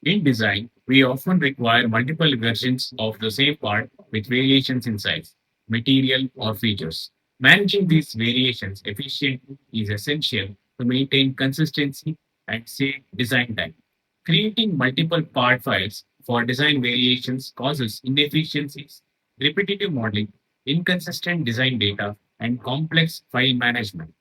In design, we often require multiple versions of the same part with variations in size, material, or features. Managing these variations efficiently is essential to maintain consistency and save design time. Creating multiple part files for design variations causes inefficiencies, repetitive modeling, inconsistent design data, and complex file management.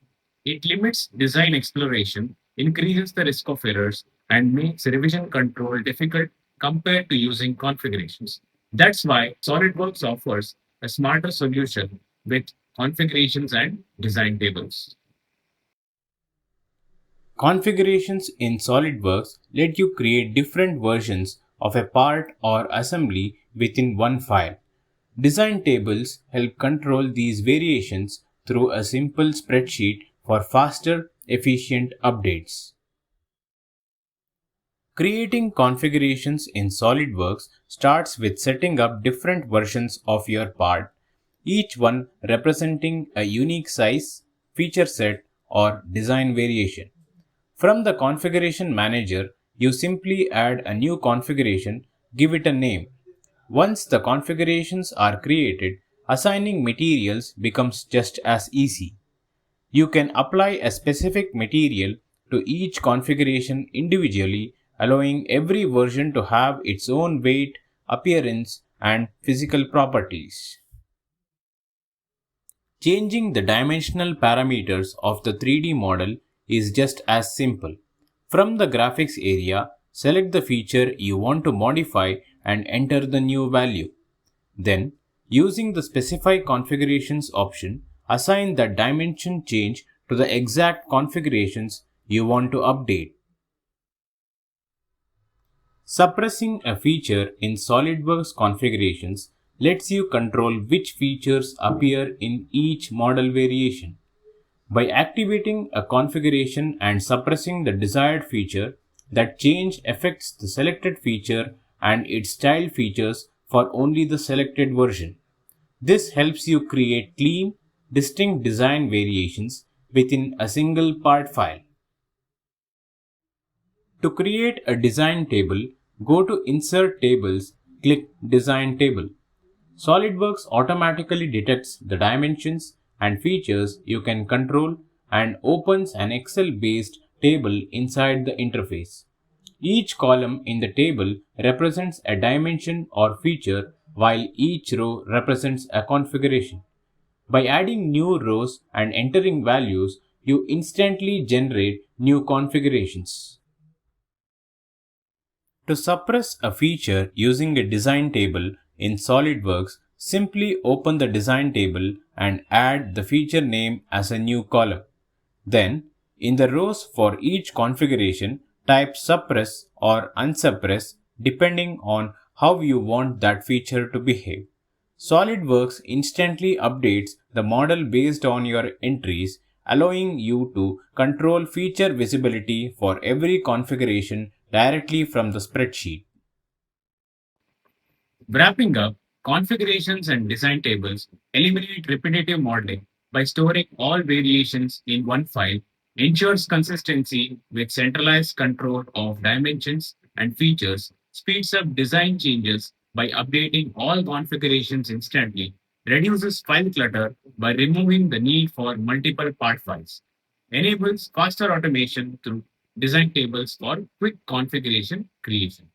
It limits design exploration, increases the risk of errors, and makes revision control difficult compared to using configurations. That's why SolidWorks offers a smarter solution with configurations and design tables. Configurations in SolidWorks let you create different versions of a part or assembly within one file. Design tables help control these variations through a simple spreadsheet for faster, efficient updates. Creating configurations in SolidWorks starts with setting up different versions of your part, each one representing a unique size, feature set, or design variation. From the configuration manager, you simply add a new configuration, give it a name. Once the configurations are created, assigning materials becomes just as easy. You can apply a specific material to each configuration individually, allowing every version to have its own weight, appearance, and physical properties. Changing the dimensional parameters of the 3D model is just as simple. From the graphics area, select the feature you want to modify and enter the new value. Then, using the Specify Configurations option, assign the dimension change to the exact configurations you want to update. Suppressing a feature in SolidWorks configurations lets you control which features appear in each model variation. By activating a configuration and suppressing the desired feature, that change affects the selected feature and its style features for only the selected version. This helps you create clean, distinct design variations within a single part file. To create a design table, go to Insert Tables, click Design Table. SolidWorks automatically detects the dimensions and features you can control and opens an Excel-based table inside the interface. Each column in the table represents a dimension or feature while each row represents a configuration. By adding new rows and entering values, you instantly generate new configurations. To suppress a feature using a design table in SolidWorks, simply open the design table and add the feature name as a new column. Then, in the rows for each configuration, type suppress or unsuppress depending on how you want that feature to behave. SolidWorks instantly updates the model based on your entries, allowing you to control feature visibility for every configuration directly from the spreadsheet. Wrapping up, configurations and design tables eliminate repetitive modeling by storing all variations in one file, ensures consistency with centralized control of dimensions and features, speeds up design changes by updating all configurations instantly, reduces file clutter by removing the need for multiple part files, enables faster automation through design tables for quick configuration creation.